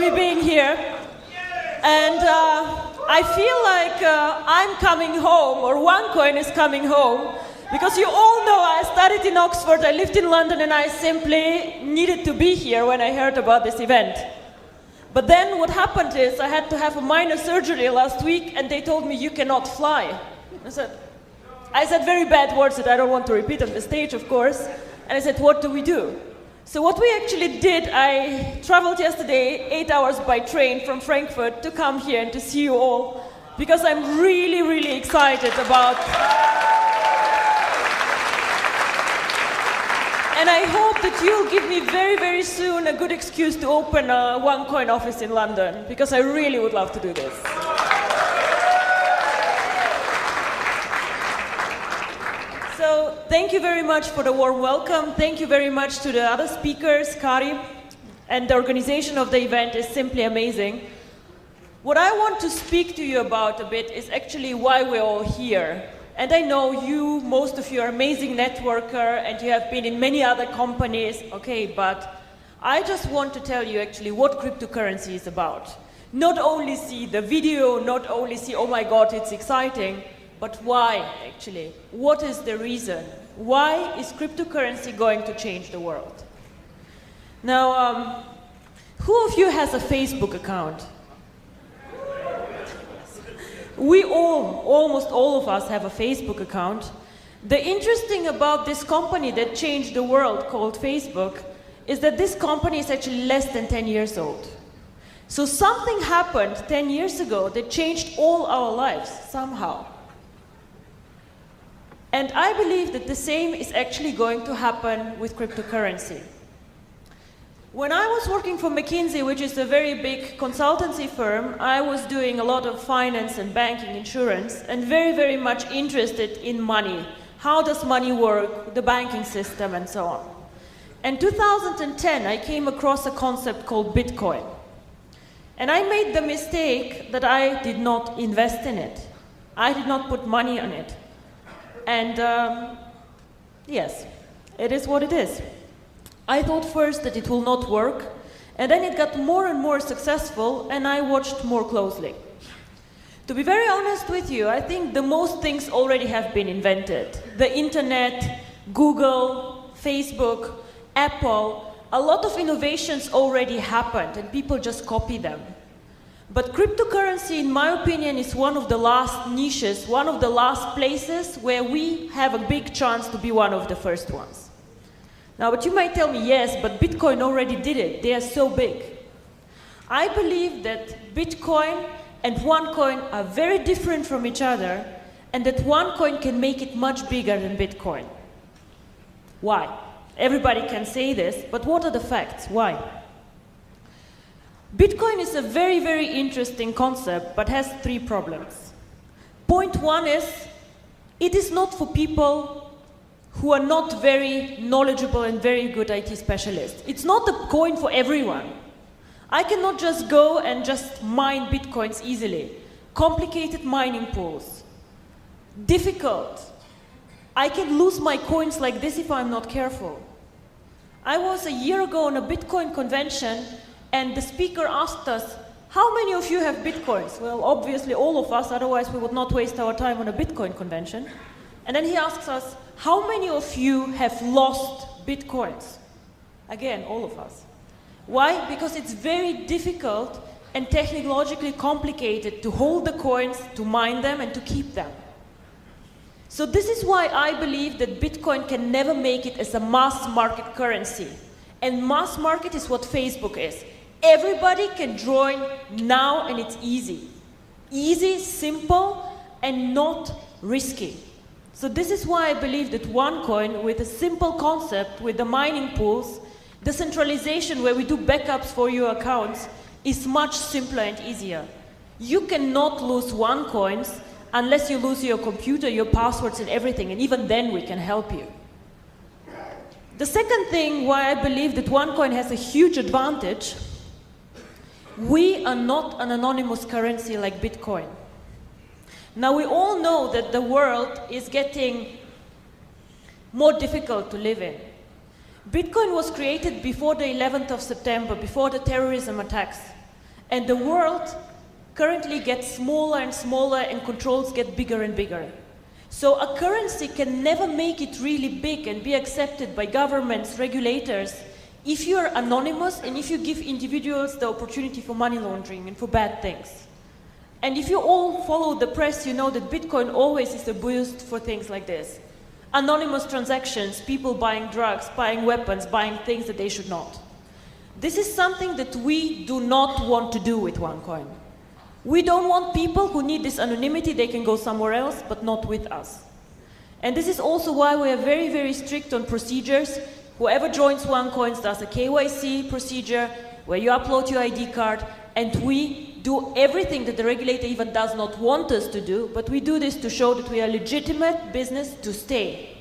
me being here. And I feel like I'm coming home, or Onecoin is coming home, because you all know I studied in Oxford, I lived in London, and I simply needed to be here when I heard about this event. But then what happened is I had to have a minor surgery last week, and they told me you cannot fly. I said very bad words that I don't want to repeat on the stage, of course. And I said, what do we do? So what we actually did, I traveled yesterday 8 hours by train from Frankfurt to come here and to see you all, because I'm really, really excited about... And I hope that you'll give me very, very soon a good excuse to open a Onecoin office in London, because I really would love to do this. So thank you very much for the warm welcome. Thank you very much to the other speakers, Kari, and the organization of the event is simply amazing. What I want to speak to you about a bit is actually why we're all here. And I know you, most of you are amazing networker and you have been in many other companies, okay, but I just want to tell you actually what cryptocurrency is about. Not only see the video, not only see, oh my God, it's exciting, but why, actually? What is the reason? Why is cryptocurrency going to change the world? Now, who of you has a Facebook account? We all, almost all of us, have a Facebook account. The interesting about this company that changed the world, called Facebook, is that this company is actually less than 10 years old. So something happened 10 years ago that changed all our lives, somehow. And I believe that the same is actually going to happen with cryptocurrency. When I was working for McKinsey, which is a very big consultancy firm, I was doing a lot of finance and banking, insurance, and very, very much interested in money. How does money work, the banking system, and so on. In 2010, I came across a concept called Bitcoin. And I made the mistake that I did not invest in it. I did not put money on it. And yes, it is what it is. I thought first that it will not work, and then it got more and more successful, and I watched more closely. To be very honest with you, I think the most things already have been invented. The internet, Google, Facebook, Apple, a lot of innovations already happened, and people just copy them. But cryptocurrency, in my opinion, is one of the last niches, one of the last places where we have a big chance to be one of the first ones. Now, but you might tell me, yes, but Bitcoin already did it. They are so big. I believe that Bitcoin and Onecoin are very different from each other, and that Onecoin can make it much bigger than Bitcoin. Why? Everybody can say this, but what are the facts? Why? Bitcoin is a very, very interesting concept, but has 3 problems. Point 1 is, it is not for people who are not very knowledgeable and very good IT specialists. It's not a coin for everyone. I cannot just go and just mine Bitcoins easily. Complicated mining pools. Difficult. I can lose my coins like this if I'm not careful. I was a year ago on a Bitcoin convention, and the speaker asked us, how many of you have Bitcoins? Well, obviously all of us, otherwise we would not waste our time on a Bitcoin convention. And then he asks us, how many of you have lost Bitcoins? Again, all of us. Why? Because it's very difficult and technologically complicated to hold the coins, to mine them, and to keep them. So this is why I believe that Bitcoin can never make it as a mass market currency. And mass market is what Facebook is. Everybody can join now, and it's easy. Easy, simple, and not risky. So this is why I believe that Onecoin, with a simple concept, with the mining pools, decentralization where we do backups for your accounts, is much simpler and easier. You cannot lose Onecoins unless you lose your computer, your passwords, and everything, and even then we can help you. The second thing why I believe that Onecoin has a huge advantage, we are not an anonymous currency like Bitcoin. Now, we all know that the world is getting more difficult to live in. Bitcoin was created before the 11th of September, before the terrorism attacks. And the world currently gets smaller and smaller and controls get bigger and bigger. So a currency can never make it really big and be accepted by governments, regulators, if you're anonymous and if you give individuals the opportunity for money laundering and for bad things. And if you all follow the press, you know that Bitcoin always is a boost for things like this. Anonymous transactions, people buying drugs, buying weapons, buying things that they should not. This is something that we do not want to do with Onecoin. We don't want people who need this anonymity, they can go somewhere else, but not with us. And this is also why we are very, very strict on procedures. Whoever joins Onecoin does a KYC procedure, where you upload your ID card, and we do everything that the regulator even does not want us to do, but we do this to show that we are a legitimate business to stay.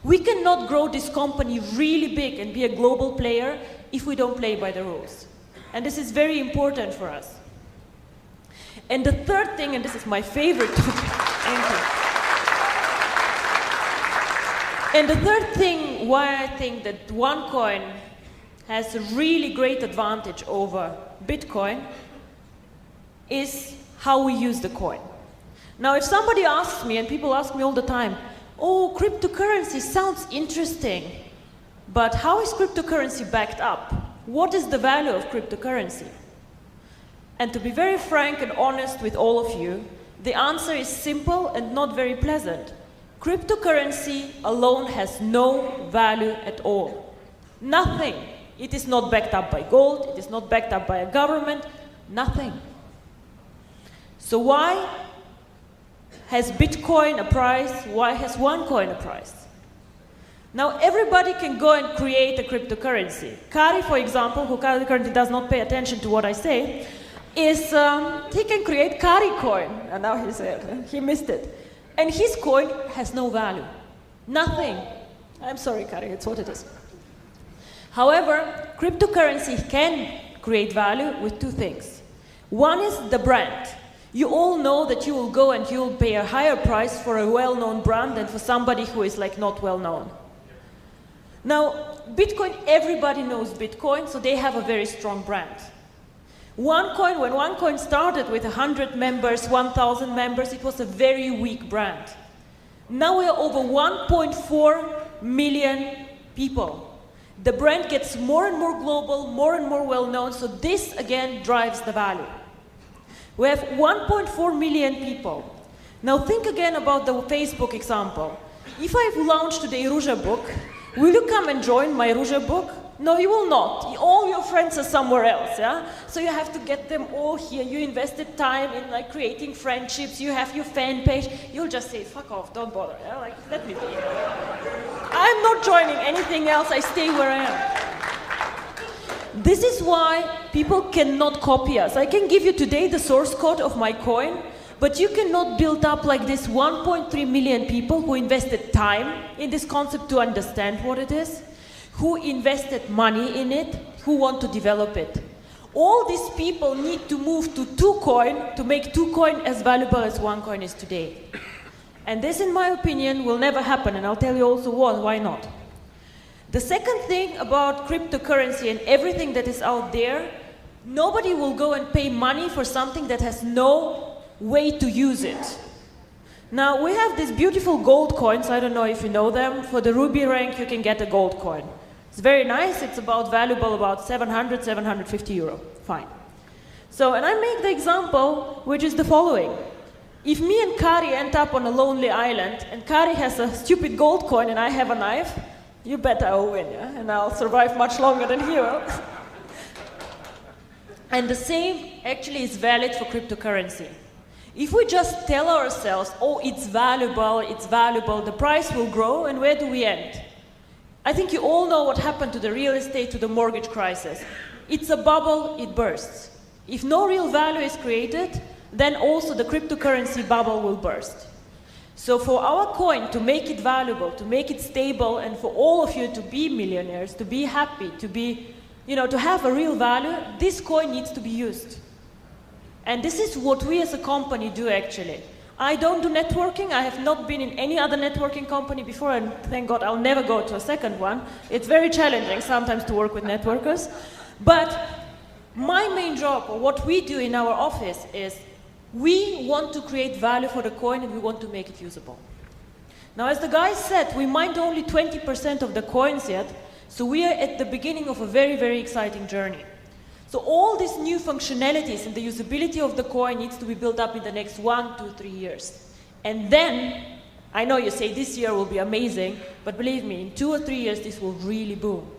We cannot grow this company really big and be a global player if we don't play by the rules. And this is very important for us. And the third thing, and this is my favorite topic, thank you. And the third thing why I think that Onecoin has a really great advantage over Bitcoin is how we use the coin. Now, if somebody asks me, and people ask me all the time, oh, cryptocurrency sounds interesting, but how is cryptocurrency backed up? What is the value of cryptocurrency? And to be very frank and honest with all of you, the answer is simple and not very pleasant. Cryptocurrency alone has no value at all. Nothing. It is not backed up by gold, it is not backed up by a government, nothing. So why has Bitcoin a price? Why has Onecoin a price? Now everybody can go and create a cryptocurrency. Kari, for example, who currently does not pay attention to what I say, he can create Kari coin, and now he missed it. And his coin has no value. Nothing. I'm sorry, Kari, it's what it is. However, cryptocurrency can create value with two things. One is the brand. You all know that you will go and you will pay a higher price for a well-known brand than for somebody who is like not well-known. Now, Bitcoin, everybody knows Bitcoin, so they have a very strong brand. Onecoin, when Onecoin started with 100 members, 1,000 members, it was a very weak brand. Now we are over 1.4 million people. The brand gets more and more global, more and more well-known, so this again drives the value. We have 1.4 million people. Now think again about the Facebook example. If I've launched today Ruja book, will you come and join my Ruja book? No, you will not. All your friends are somewhere else, yeah? So you have to get them all here. You invested time in like creating friendships. You have your fan page. You'll just say, fuck off, don't bother, yeah? Like, let me be. I'm not joining anything else. I stay where I am. This is why people cannot copy us. I can give you today the source code of my coin, but you cannot build up like this 1.3 million people who invested time in this concept to understand what it is, who invested money in it, who want to develop it. All these people need to move to 2Coin to make 2Coin as valuable as Onecoin is today. And this, in my opinion, will never happen, and I'll tell you also why not. The second thing about cryptocurrency and everything that is out there, nobody will go and pay money for something that has no way to use it. Now, we have these beautiful gold coins, I don't know if you know them. For the Ruby rank, you can get a gold coin. It's very nice, it's valuable about 700, 750 euro, fine. So, and I make the example, which is the following. If me and Kari end up on a lonely island, and Kari has a stupid gold coin and I have a knife, you bet I will win, yeah? And I'll survive much longer than he will. And the same actually is valid for cryptocurrency. If we just tell ourselves, oh, it's valuable, the price will grow, and where do we end? I think you all know what happened to the real estate, to the mortgage crisis. It's a bubble, it bursts. If no real value is created, then also the cryptocurrency bubble will burst. So for our coin to make it valuable, to make it stable, and for all of you to be millionaires, to be happy, to be, to have a real value, this coin needs to be used. And this is what we as a company do actually. I don't do networking. I have not been in any other networking company before, and thank God I'll never go to a second one. It's very challenging sometimes to work with networkers. But My main job, or what we do in our office, is we want to create value for the coin and we want to make it usable. Now, as the guy said, we mined only 20% of the coins yet, so we are at the beginning of a very, very exciting journey. So all these new functionalities and the usability of the coin needs to be built up in the next 1 to 3 years. And then, I know you say this year will be amazing, but believe me, in 2 or 3 years, this will really boom.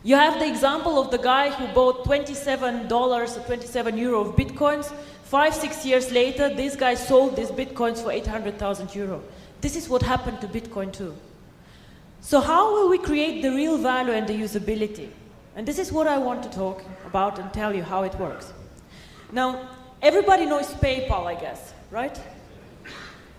You have the example of the guy who bought $27 or 27 euro of Bitcoins. 5, 6 years later, this guy sold these Bitcoins for 800,000 euro. This is what happened to Bitcoin too. So how will we create the real value and the usability? And this is what I want to talk about and tell you how it works. Now, everybody knows PayPal, I guess, right?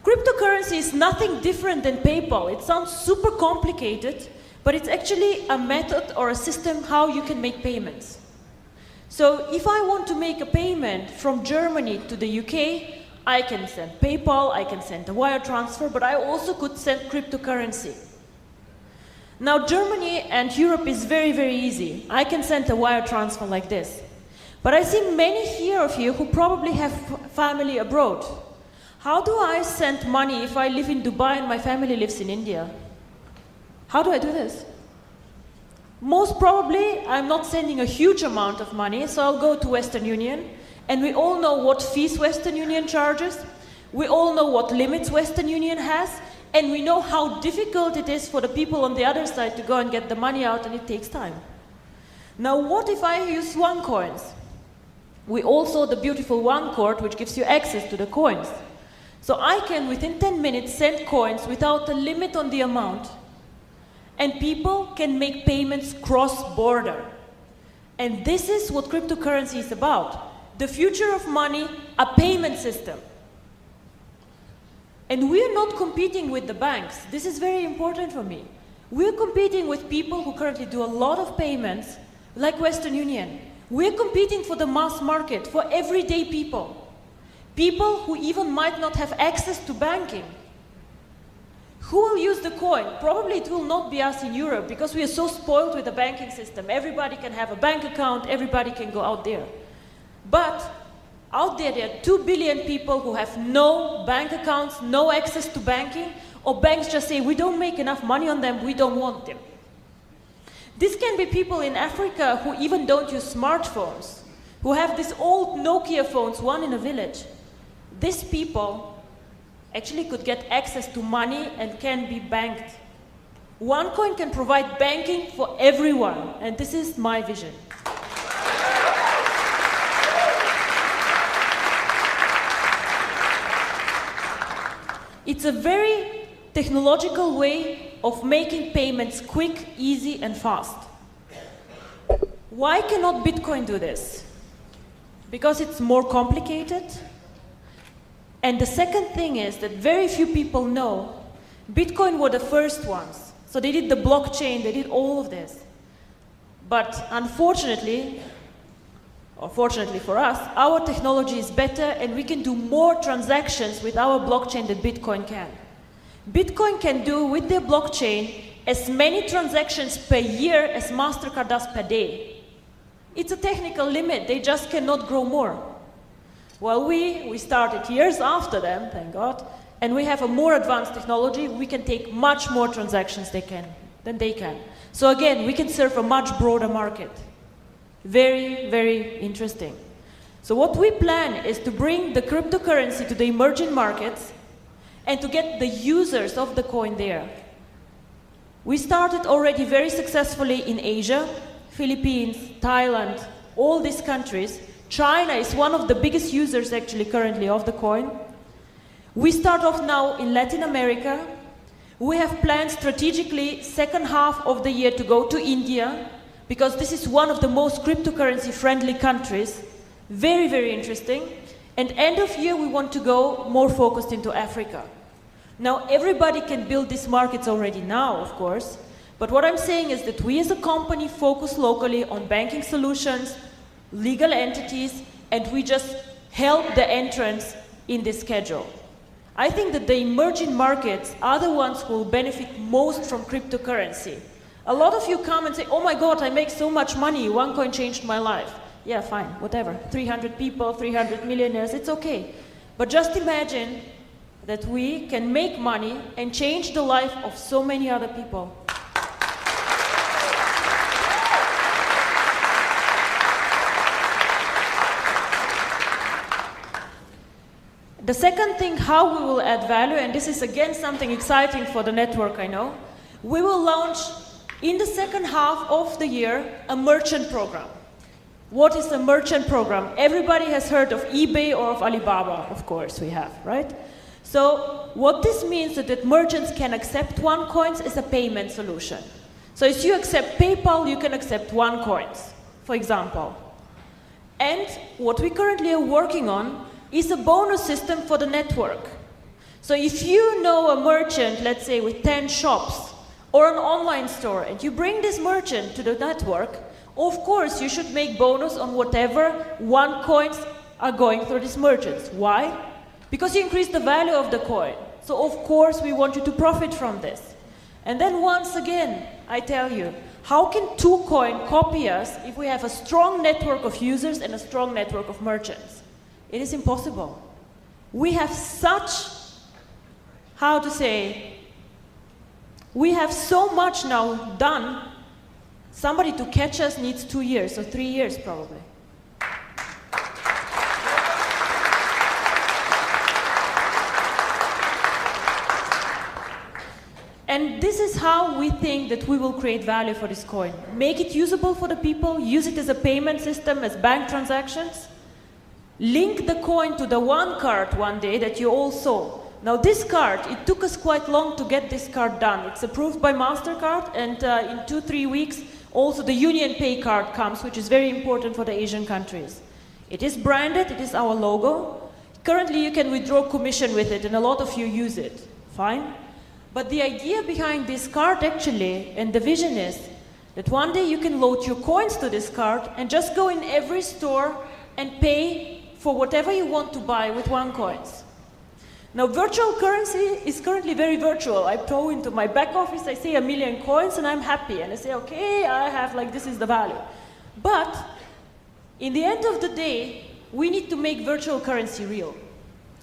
Cryptocurrency is nothing different than PayPal. It sounds super complicated, but it's actually a method or a system how you can make payments. So if I want to make a payment from Germany to the UK, I can send PayPal, I can send a wire transfer, but I also could send cryptocurrency. Now, Germany and Europe is very, very easy. I can send a wire transfer like this. But I see many here of you who probably have family abroad. How do I send money if I live in Dubai and my family lives in India? How do I do this? Most probably, I'm not sending a huge amount of money, so I'll go to Western Union. And we all know what fees Western Union charges. We all know what limits Western Union has. And we know how difficult it is for the people on the other side to go and get the money out, and it takes time. Now, what if I use Onecoins? We all saw the beautiful Onecoin, which gives you access to the coins. So I can, within 10 minutes, send coins without a limit on the amount. And people can make payments cross-border. And this is what cryptocurrency is about. The future of money, a payment system. And we're not competing with the banks. This is very important for me. We're competing with people who currently do a lot of payments, like Western Union. We're competing for the mass market, for everyday people. People who even might not have access to banking. Who will use the coin? Probably it will not be us in Europe, because we are so spoiled with the banking system. Everybody can have a bank account, everybody can go out there. But out there are 2 billion people who have no bank accounts, no access to banking, or banks just say, we don't make enough money on them, we don't want them. This can be people in Africa who even don't use smartphones, who have these old Nokia phones, one in a village. These people actually could get access to money and can be banked. Onecoin can provide banking for everyone, and this is my vision. It's a very technological way of making payments quick, easy, and fast. Why cannot Bitcoin do this? Because it's more complicated. And the second thing is that very few people know Bitcoin were the first ones. So they did the blockchain, they did all of this. But unfortunately, or fortunately for us, our technology is better and we can do more transactions with our blockchain than Bitcoin can. Bitcoin can do with their blockchain as many transactions per year as MasterCard does per day. It's a technical limit, they just cannot grow more. Well, we started years after them, thank God, and we have a more advanced technology. We can take much more transactions than they can. So again, we can serve a much broader market. Very, very interesting. So what we plan is to bring the cryptocurrency to the emerging markets and to get the users of the coin there. We started already very successfully in Asia, Philippines, Thailand, all these countries. China is one of the biggest users actually currently of the coin. We start off now in Latin America. We have planned strategically second half of the year to go to India, because this is one of the most cryptocurrency friendly countries. Very, very interesting. And end of year we want to go more focused into Africa. Now everybody can build these markets already now, of course, but what I'm saying is that we as a company focus locally on banking solutions, legal entities, and we just help the entrants in this schedule. I think that the emerging markets are the ones who will benefit most from cryptocurrency. A lot of you come and say, oh my God, I make so much money, OneCoin changed my life. Yeah, fine, whatever. 300 people, 300 millionaires, it's okay. But just imagine that we can make money and change the life of so many other people. The second thing, how we will add value, and this is again something exciting for the network, I know, we will launch in the second half of the year a merchant program. What is a merchant program? Everybody has heard of eBay or of Alibaba, of course we have, right? So what this means is that merchants can accept OneCoins as a payment solution. So if you accept PayPal, you can accept OneCoins, for example. And what we currently are working on is a bonus system for the network. So if you know a merchant, let's say with 10 shops, or an online store, and you bring this merchant to the network, of course you should make bonus on whatever OneCoins are going through these merchants. Why? Because you increase the value of the coin. So of course we want you to profit from this. And then once again, I tell you, how can 2Coin copy us if we have a strong network of users and a strong network of merchants? It is impossible. We have such, how to say, we have so much now done. Somebody to catch us needs 2 years or 3 years probably. And this is how we think that we will create value for this coin. Make it usable for the people, use it as a payment system, as bank transactions. Link the coin to the one card one day that you all saw. Now this card, it took us quite long to get this card done. It's approved by MasterCard, and in 2-3 weeks also the Union Pay card comes, which is very important for the Asian countries. It is branded, it is our logo. Currently you can withdraw commission with it, and a lot of you use it. Fine. But the idea behind this card actually, and the vision is, that one day you can load your coins to this card and just go in every store and pay for whatever you want to buy with OneCoins. Now, virtual currency is currently very virtual. I throw into my back office, I say 1 million coins, and I'm happy. And I say, okay, I have, like, this is the value. But, in the end of the day, we need to make virtual currency real.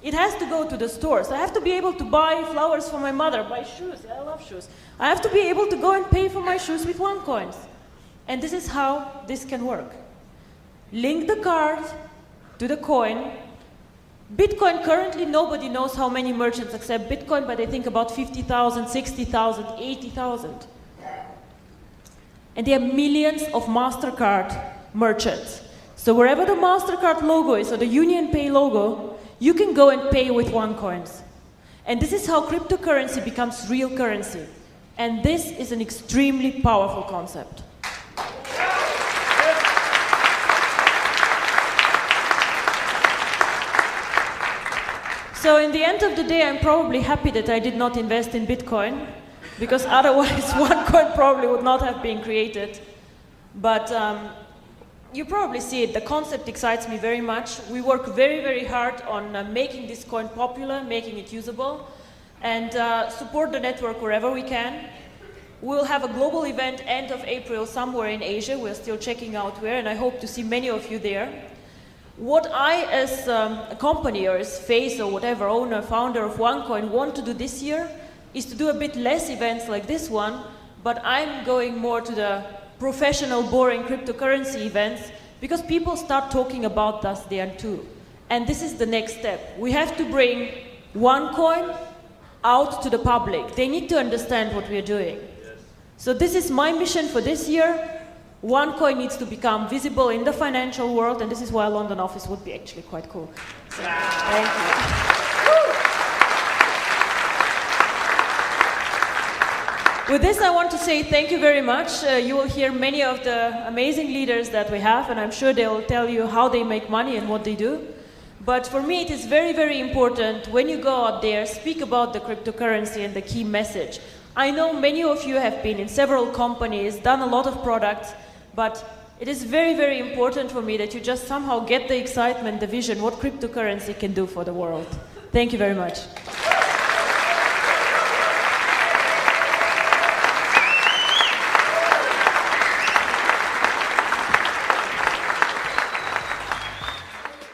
It has to go to the stores. I have to be able to buy flowers for my mother, buy shoes. I love shoes. I have to be able to go and pay for my shoes with OneCoins. And this is how this can work. Link the card to the coin. Bitcoin, currently nobody knows how many merchants accept Bitcoin, but they think about 50,000, 60,000, 80,000. And there are millions of MasterCard merchants. So wherever the MasterCard logo is, or the Union Pay logo, you can go and pay with OneCoins. And this is how cryptocurrency becomes real currency. And this is an extremely powerful concept. So in the end of the day, I'm probably happy that I did not invest in Bitcoin, because otherwise OneCoin probably would not have been created. But you probably see it. The concept excites me very much. We work very, very hard on making this coin popular, making it usable, and support the network wherever we can. We'll have a global event end of April somewhere in Asia. We're still checking out where, and I hope to see many of you there. What I, as a company or as face or whatever, owner, founder of OneCoin, want to do this year is to do a bit less events like this one, but I'm going more to the professional, boring cryptocurrency events, because people start talking about us there too. And this is the next step. We have to bring OneCoin out to the public. They need to understand what we are doing. Yes. So this is my mission for this year. OneCoin needs to become visible in the financial world, and this is why a London office would be actually quite cool. So, thank you. With this, I want to say thank you very much. You will hear many of the amazing leaders that we have, and I'm sure they will tell you how they make money and what they do. But for me, it is very, very important when you go out there, speak about the cryptocurrency and the key message. I know many of you have been in several companies, done a lot of products, but it is very, very important for me that you just somehow get the excitement, the vision, what cryptocurrency can do for the world. Thank you very much.